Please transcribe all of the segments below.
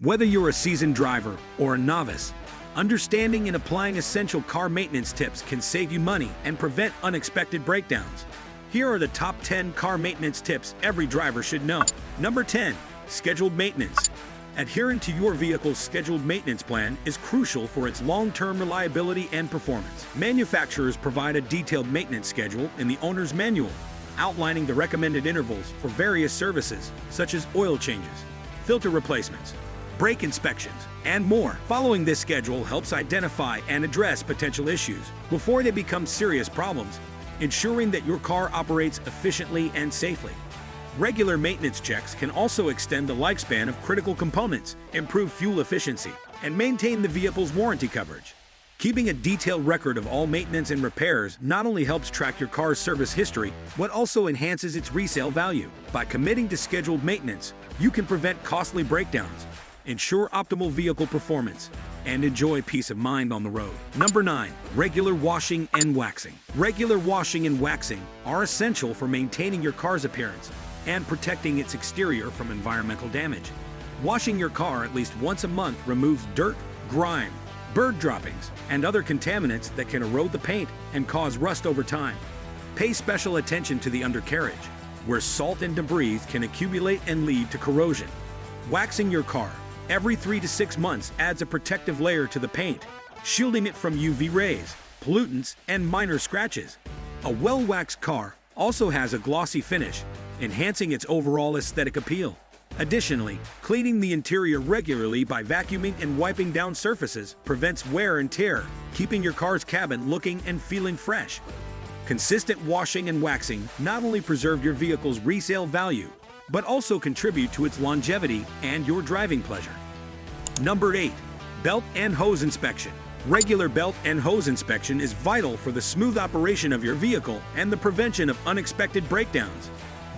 Whether you're a seasoned driver or a novice, understanding and applying essential car maintenance tips can save you money and prevent unexpected breakdowns. Here are the top 10 car maintenance tips every driver should know. Number 10. Scheduled maintenance. Adhering to your vehicle's scheduled maintenance plan is crucial for its long-term reliability and performance. Manufacturers provide a detailed maintenance schedule in the owner's manual, outlining the recommended intervals for various services, such as oil changes, filter replacements, brake inspections, and more. Following this schedule helps identify and address potential issues before they become serious problems, ensuring that your car operates efficiently and safely. Regular maintenance checks can also extend the lifespan of critical components, improve fuel efficiency, and maintain the vehicle's warranty coverage. Keeping a detailed record of all maintenance and repairs not only helps track your car's service history, but also enhances its resale value. By committing to scheduled maintenance, you can prevent costly breakdowns, ensure optimal vehicle performance, and enjoy peace of mind on the road. Number 9. Regular washing and waxing. Regular washing and waxing are essential for maintaining your car's appearance and protecting its exterior from environmental damage. Washing your car at least once a month removes dirt, grime, bird droppings, and other contaminants that can erode the paint and cause rust over time. Pay special attention to the undercarriage, where salt and debris can accumulate and lead to corrosion. Waxing your car every 3 to 6 months adds a protective layer to the paint, shielding it from UV rays, pollutants, and minor scratches. A well-waxed car also has a glossy finish, enhancing its overall aesthetic appeal. Additionally, cleaning the interior regularly by vacuuming and wiping down surfaces prevents wear and tear, keeping your car's cabin looking and feeling fresh. Consistent washing and waxing not only preserve your vehicle's resale value, but also contribute to its longevity and your driving pleasure. Number 8. Belt and hose inspection. Regular belt and hose inspection is vital for the smooth operation of your vehicle and the prevention of unexpected breakdowns.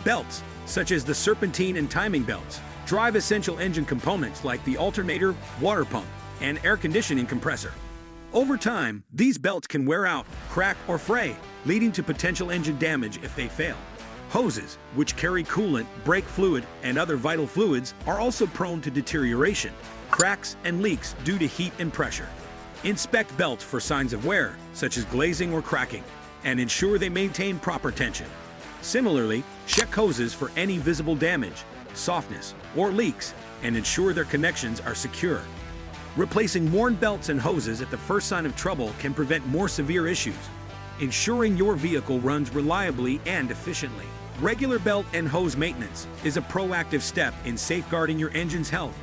Belts, such as the serpentine and timing belts, drive essential engine components like the alternator, water pump, and air conditioning compressor. Over time, these belts can wear out, crack, or fray, leading to potential engine damage if they fail. Hoses, which carry coolant, brake fluid, and other vital fluids, are also prone to deterioration, cracks, and leaks due to heat and pressure. Inspect belts for signs of wear, such as glazing or cracking, and ensure they maintain proper tension. Similarly, check hoses for any visible damage, softness, or leaks, and ensure their connections are secure. Replacing worn belts and hoses at the first sign of trouble can prevent more severe issues, ensuring your vehicle runs reliably and efficiently. Regular belt and hose maintenance is a proactive step in safeguarding your engine's health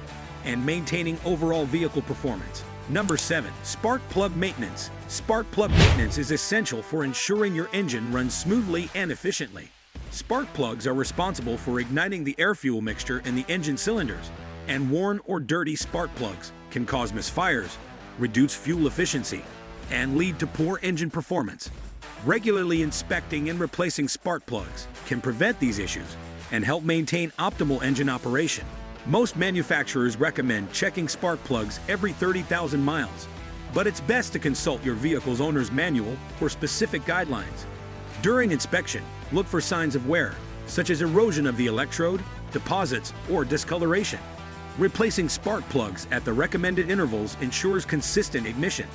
and maintaining overall vehicle performance. Number 7. Spark plug maintenance. Spark plug maintenance is essential for ensuring your engine runs smoothly and efficiently. Spark plugs are responsible for igniting the air-fuel mixture in the engine cylinders, and worn or dirty spark plugs can cause misfires, reduce fuel efficiency, and lead to poor engine performance. Regularly inspecting and replacing spark plugs can prevent these issues and help maintain optimal engine operation. Most manufacturers recommend checking spark plugs every 30,000 miles, but it's best to consult your vehicle's owner's manual for specific guidelines. During inspection, look for signs of wear, such as erosion of the electrode, deposits, or discoloration. Replacing spark plugs at the recommended intervals ensures consistent ignition,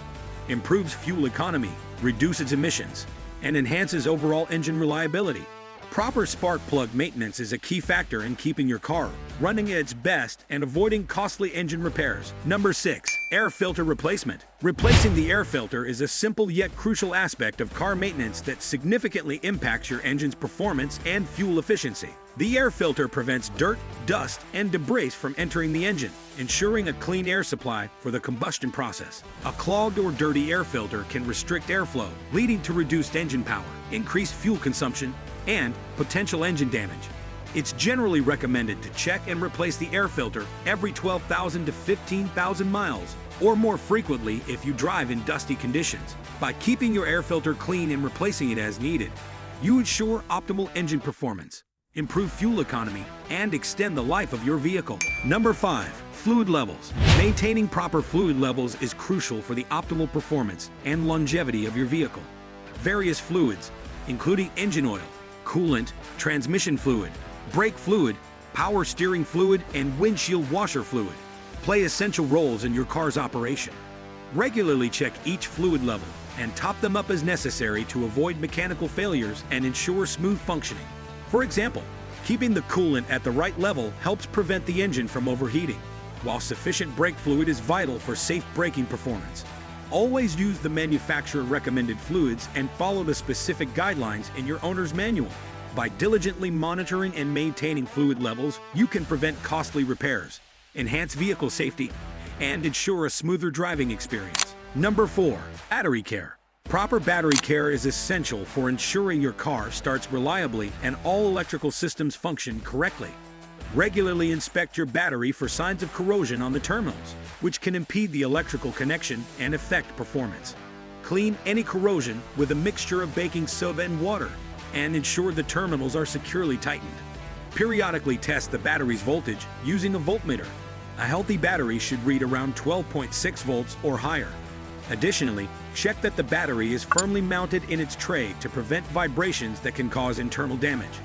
improves fuel economy, reduces emissions, and enhances overall engine reliability. Proper spark plug maintenance is a key factor in keeping your car running at its best and avoiding costly engine repairs. Number 6. Air filter replacement. Replacing the air filter is a simple yet crucial aspect of car maintenance that significantly impacts your engine's performance and fuel efficiency. The air filter prevents dirt, dust, and debris from entering the engine, ensuring a clean air supply for the combustion process. A clogged or dirty air filter can restrict airflow, leading to reduced engine power, increased fuel consumption, and potential engine damage. It's generally recommended to check and replace the air filter every 12,000 to 15,000 miles, or more frequently if you drive in dusty conditions. By keeping your air filter clean and replacing it as needed, you ensure optimal engine performance, improve fuel economy, and extend the life of your vehicle. Number 5. Fluid levels. Maintaining proper fluid levels is crucial for the optimal performance and longevity of your vehicle. Various fluids, including engine oil, coolant, transmission fluid, brake fluid, power steering fluid, and windshield washer fluid, play essential roles in your car's operation. Regularly check each fluid level and top them up as necessary to avoid mechanical failures and ensure smooth functioning. For example, keeping the coolant at the right level helps prevent the engine from overheating, while sufficient brake fluid is vital for safe braking performance. Always use the manufacturer-recommended fluids and follow the specific guidelines in your owner's manual. By diligently monitoring and maintaining fluid levels, you can prevent costly repairs, enhance vehicle safety, and ensure a smoother driving experience. Number 4. Battery care. Proper battery care is essential for ensuring your car starts reliably and all electrical systems function correctly. Regularly inspect your battery for signs of corrosion on the terminals, which can impede the electrical connection and affect performance. Clean any corrosion with a mixture of baking soda and water, and ensure the terminals are securely tightened. Periodically test the battery's voltage using a voltmeter. A healthy battery should read around 12.6 volts or higher. Additionally, check that the battery is firmly mounted in its tray to prevent vibrations that can cause internal damage.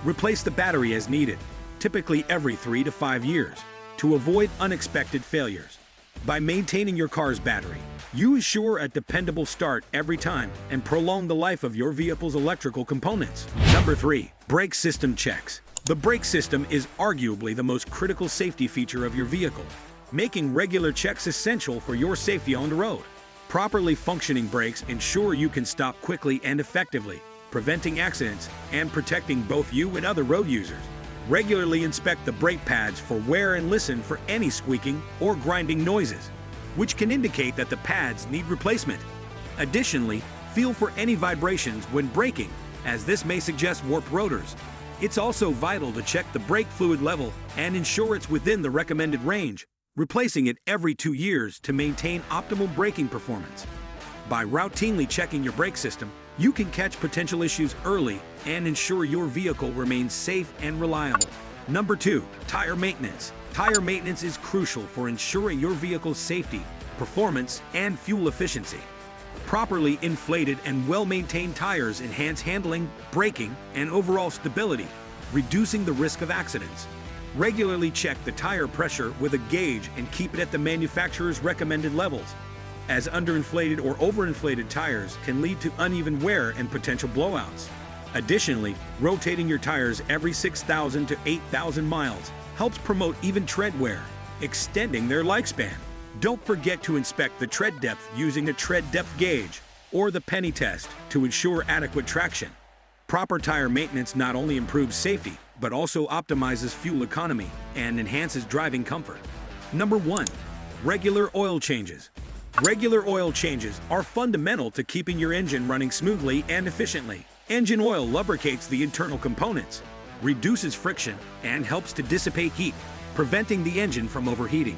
Replace the battery as needed, typically every 3 to 5 years, to avoid unexpected failures. By maintaining your car's battery, you ensure a dependable start every time and prolong the life of your vehicle's electrical components. Number 3. Brake system checks. The brake system is arguably the most critical safety feature of your vehicle, making regular checks essential for your safety on the road. Properly functioning brakes ensure you can stop quickly and effectively, preventing accidents and protecting both you and other road users. Regularly inspect the brake pads for wear and listen for any squeaking or grinding noises, which can indicate that the pads need replacement. Additionally, feel for any vibrations when braking, as this may suggest warped rotors. It's also vital to check the brake fluid level and ensure it's within the recommended range, replacing it every 2 years to maintain optimal braking performance. By routinely checking your brake system, you can catch potential issues early and ensure your vehicle remains safe and reliable. Number 2. Tire maintenance. Tire maintenance is crucial for ensuring your vehicle's safety, performance, and fuel efficiency. Properly inflated and well-maintained tires enhance handling, braking, and overall stability, reducing the risk of accidents. Regularly check the tire pressure with a gauge and keep it at the manufacturer's recommended levels, as underinflated or overinflated tires can lead to uneven wear and potential blowouts. Additionally, rotating your tires every 6,000 to 8,000 miles helps promote even tread wear, extending their lifespan. Don't forget to inspect the tread depth using a tread depth gauge or the penny test to ensure adequate traction. Proper tire maintenance not only improves safety, but also optimizes fuel economy and enhances driving comfort. Number 1. Regular oil changes. Regular oil changes are fundamental to keeping your engine running smoothly and efficiently. Engine oil lubricates the internal components, reduces friction, and helps to dissipate heat, preventing the engine from overheating.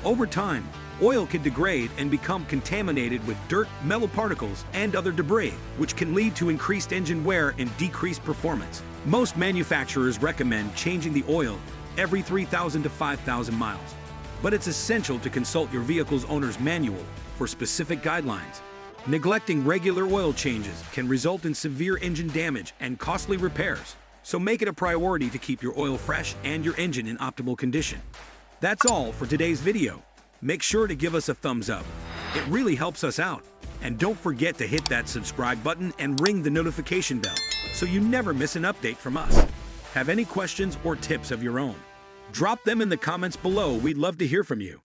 Over time, oil can degrade and become contaminated with dirt, metal particles, and other debris, which can lead to increased engine wear and decreased performance. Most manufacturers recommend changing the oil every 3,000 to 5,000 miles, but it's essential to consult your vehicle's owner's manual for specific guidelines. Neglecting regular oil changes can result in severe engine damage and costly repairs, so make it a priority to keep your oil fresh and your engine in optimal condition. That's all for today's video. Make sure to give us a thumbs up. It really helps us out. And don't forget to hit that subscribe button and ring the notification bell so you never miss an update from us. Have any questions or tips of your own? Drop them in the comments below. We'd love to hear from you.